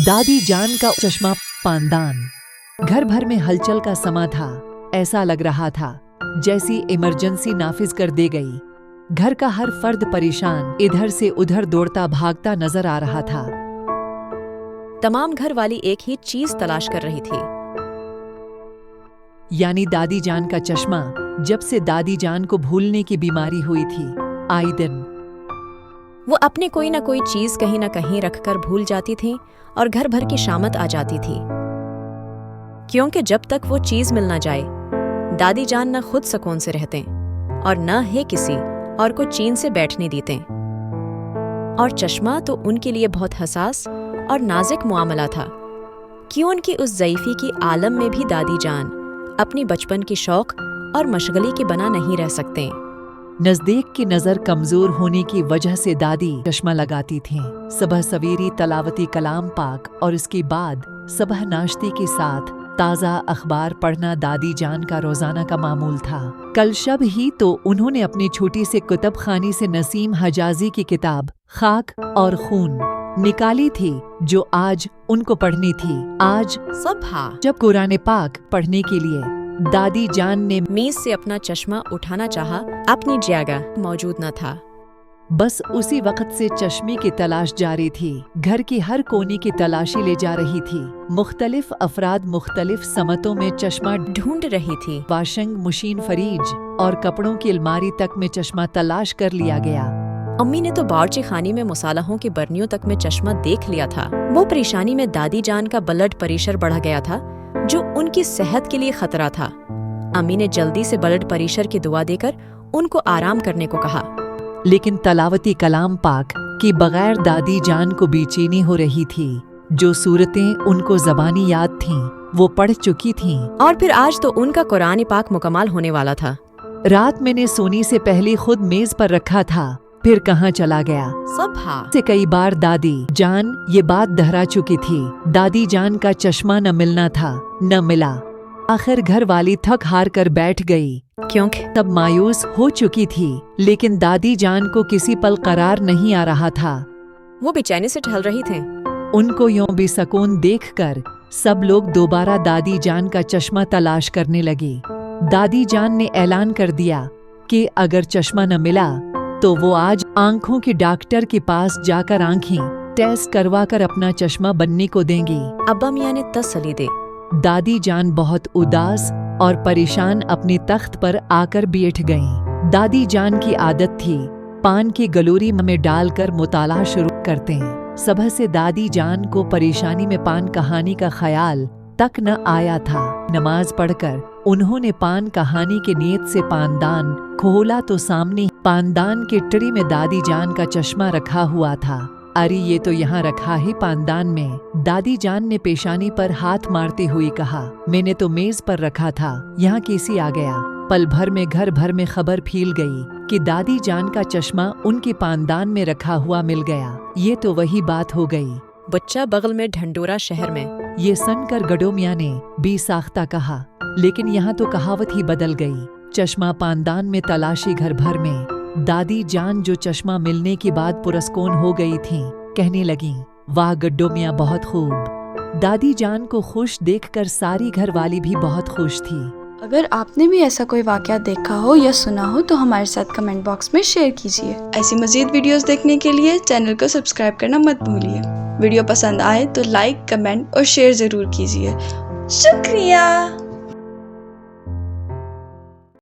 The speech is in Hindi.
दादी जान का चश्मा पानदान। घर भर में हलचल का समा था। ऐसा लग रहा था जैसी इमरजेंसी नाफिज कर दी गई। घर का हर फर्द परेशान इधर से उधर दौड़ता भागता नजर आ रहा था। तमाम घर वाली एक ही चीज तलाश कर रही थी, यानी दादी जान का चश्मा। जब से दादी जान को भूलने की बीमारी हुई थी, आए दिन वो अपने कोई ना कोई चीज कहीं ना कहीं रखकर भूल जाती थी और घर भर की शामत आ जाती थी, क्योंकि जब तक वो चीज मिल ना जाए दादी जान न खुद सुकून से रहते और न ही किसी और को चैन से बैठने देते। और चश्मा तो उनके लिए बहुत हसास और नाजुक मामला था कि उनकी उस ज़ईफ़ी की आलम में भी दादी जान अपनी बचपन की शौक और मशगली के बना नहीं रह सकते। नजदीक की नजर कमजोर होने की वजह से दादी चश्मा लगाती थीं। सुबह सवेरी तलावती कलाम पाक और इसके बाद सुबह नाश्ते के साथ ताज़ा अखबार पढ़ना दादी जान का रोजाना का मामूल था। कल शब ही तो उन्होंने अपनी छोटी से कुतुब खानी से नसीम हजाजी की किताब खाक और खून निकाली थी, जो आज उनको पढ़नी थी। आज सुबह जब कुरान पाक पढ़ने के लिए दादी जान ने मेज से अपना चश्मा उठाना चाहा, अपनी जगह मौजूद न था। बस उसी वक्त से चश्मे की तलाश जारी थी। घर की हर कोने की तलाशी ले जा रही थी। मुख्तलिफ अफराद मुख्तलिफ समतों में चश्मा ढूंढ रही थी। वाशिंग मशीन, फ्रिज और कपड़ों की अलमारी तक में चश्मा तलाश कर लिया गया। अम्मी ने तो बावर्ची खाने में मसालहों की बर्नियों तक में चश्मा देख लिया था। वो परेशानी में दादी जान का ब्लड प्रेशर बढ़ गया था, जो उनकी सेहत के लिए खतरा था। अम्मी ने जल्दी से ब्लड प्रेशर की दुआ देकर उनको आराम करने को कहा। लेकिन तलावती कलाम पाक के बगैर दादी जान को बेचैनी हो रही थी। जो सूरतें उनको ज़बानी याद थीं, वो पढ़ चुकी थीं। और फिर आज तो उनका कुरान पाक मुकम्मल होने वाला था। रात मैंने सोने से पहले खुद मेज पर रखा था, फिर कहाँ चला गया। सुबह से कई बार दादी जान ये बात दोहरा चुकी थी। दादी जान का चश्मा न मिलना था, न मिला। आखिर घर वाली थक हार कर बैठ गई, क्योंकि तब मायूस हो चुकी थी। लेकिन दादी जान को किसी पल करार नहीं आ रहा था। वो बेचैनी से टहल रही थे। उनको यूं बेसकून देखकर सब लोग दोबारा दादी जान का चश्मा तलाश करने लगे। दादी जान ने ऐलान कर दिया कि अगर चश्मा न मिला तो वो आज आंखों के डॉक्टर के पास जाकर आंखें टेस्ट करवा कर अपना चश्मा बनने को देंगी। अब्बा मियाँ ने तसल्ली दे। दादी जान बहुत उदास और परेशान अपने तख्त पर आकर बैठ गईं। दादी जान की आदत थी पान की गलोरी में डालकर मुताला शुरू करते हैं। सुबह से दादी जान को परेशानी में पान कहानी का ख्याल तक न आया था। नमाज पढ़कर उन्होंने पान कहानी के नीयत से पानदान खोला तो सामने पानदान के ट्रे में दादी जान का चश्मा रखा हुआ था। अरे ये तो यहाँ रखा है पानदान में। दादी जान ने पेशानी पर हाथ मारते हुए कहा, मैंने तो मेज पर रखा था, यहाँ कैसे आ गया। पल भर में घर भर में खबर फैल गई कि दादी जान का चश्मा उनके पानदान में रखा हुआ मिल गया। ये तो वही बात हो गई। बच्चा बगल में ढंडोरा शहर में। ये सुनकर गडो मियाँ ने बेसाख्ता कहा, लेकिन यहाँ तो कहावत ही बदल गई। चश्मा पानदान में तलाशी घर भर में। दादी जान जो चश्मा मिलने के बाद पुरस्कून हो गई थीं, कहने लगीं, वाह गड्डो मियाँ बहुत खूब। दादी जान को खुश देखकर सारी घर वाली भी बहुत खुश थी। अगर आपने भी ऐसा कोई वाकया देखा हो या सुना हो तो हमारे साथ कमेंट बॉक्स में शेयर कीजिए। ऐसी मजीद वीडियोस देखने के लिए चैनल को सब्सक्राइब करना मत भूलिए। वीडियो पसंद आए तो लाइक, कमेंट और शेयर जरूर कीजिए। शुक्रिया।